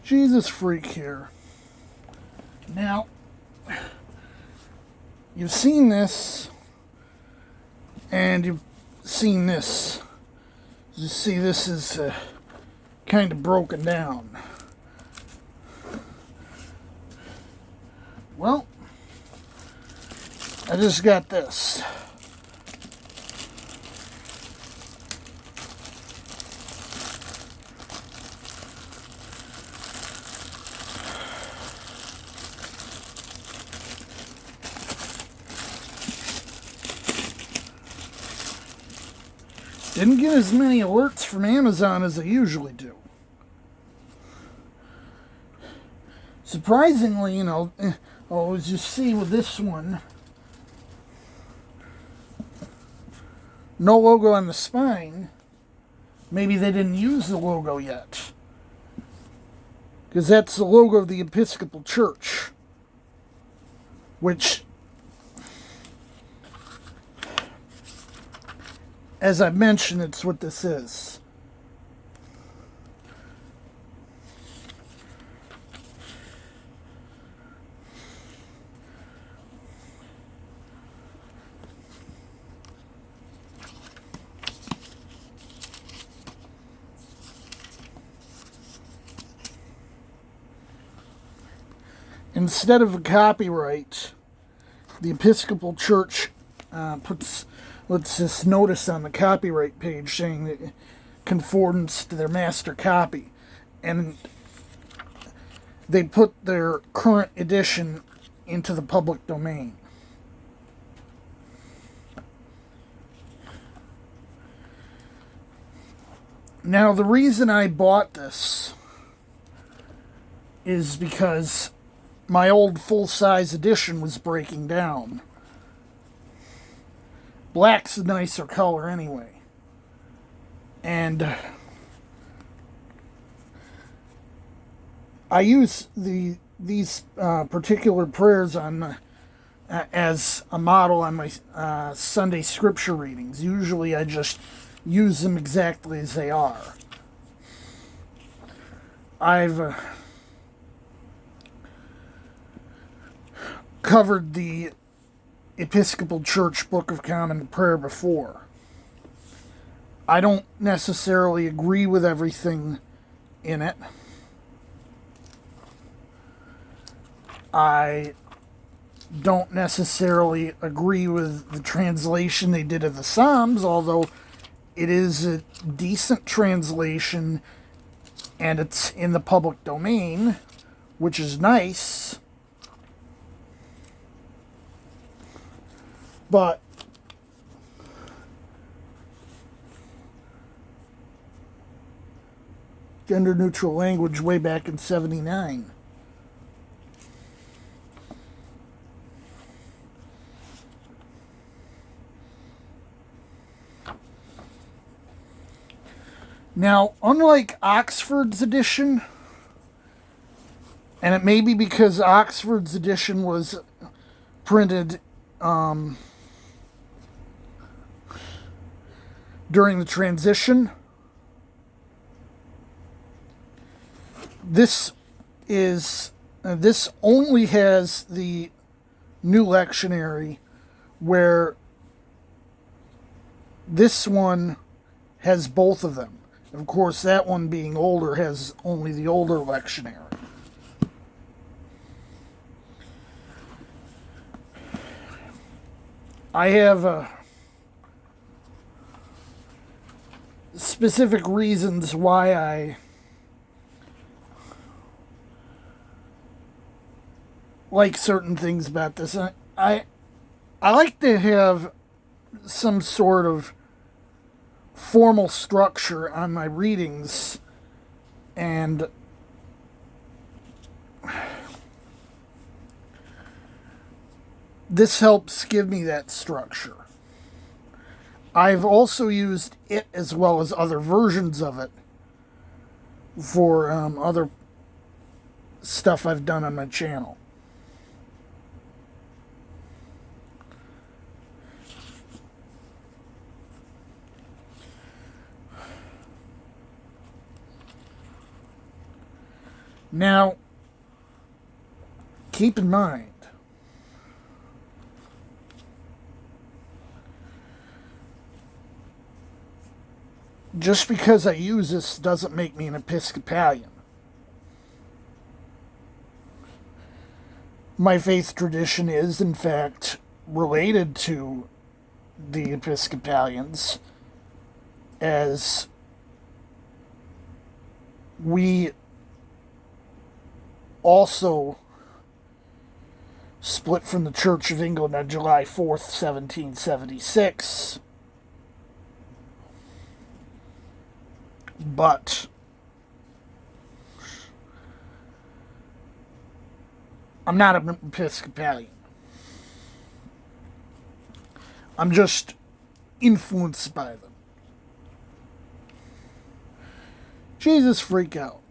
Jesus freak here. Now, you've seen this, and you've seen this. You see, this is kind of broken down. Well, I just got this. Didn't get as many alerts from Amazon as I usually do. Surprisingly, as you see with this one, no logo on the spine. Maybe they didn't use the logo yet, because that's the logo of the Episcopal Church, which, as I've mentioned, it's what this is. Instead of a copyright, the Episcopal Church puts this notice on the copyright page saying that it conforms to their master copy. And they put their current edition into the public domain. Now, the reason I bought this is because my old full-size edition was breaking down. Black's a nicer color anyway. And I use these particular prayers on as a model on my Sunday scripture readings. Usually I just use them exactly as they are. I've covered the Episcopal Church Book of Common Prayer before. I don't necessarily agree with everything in it. I don't necessarily agree with the translation they did of the Psalms, although it is a decent translation and it's in the public domain, which is nice. But gender neutral language way back in '79. Now, unlike Oxford's edition, and it may be because Oxford's edition was printed during the transition, this only has the new lectionary, where this one has both of them. Of course, that one being older has only the older lectionary. I have specific reasons why I like certain things about this. I like to have some sort of formal structure on my readings, and this helps give me that structure. I've also used it as well as other versions of it for other stuff I've done on my channel. Now, keep in mind, just because I use this doesn't make me an Episcopalian. My faith tradition is, in fact, related to the Episcopalians, as we also split from the Church of England on July 4th, 1776. But I'm not an Episcopalian. I'm just influenced by them. Jesus, freak out.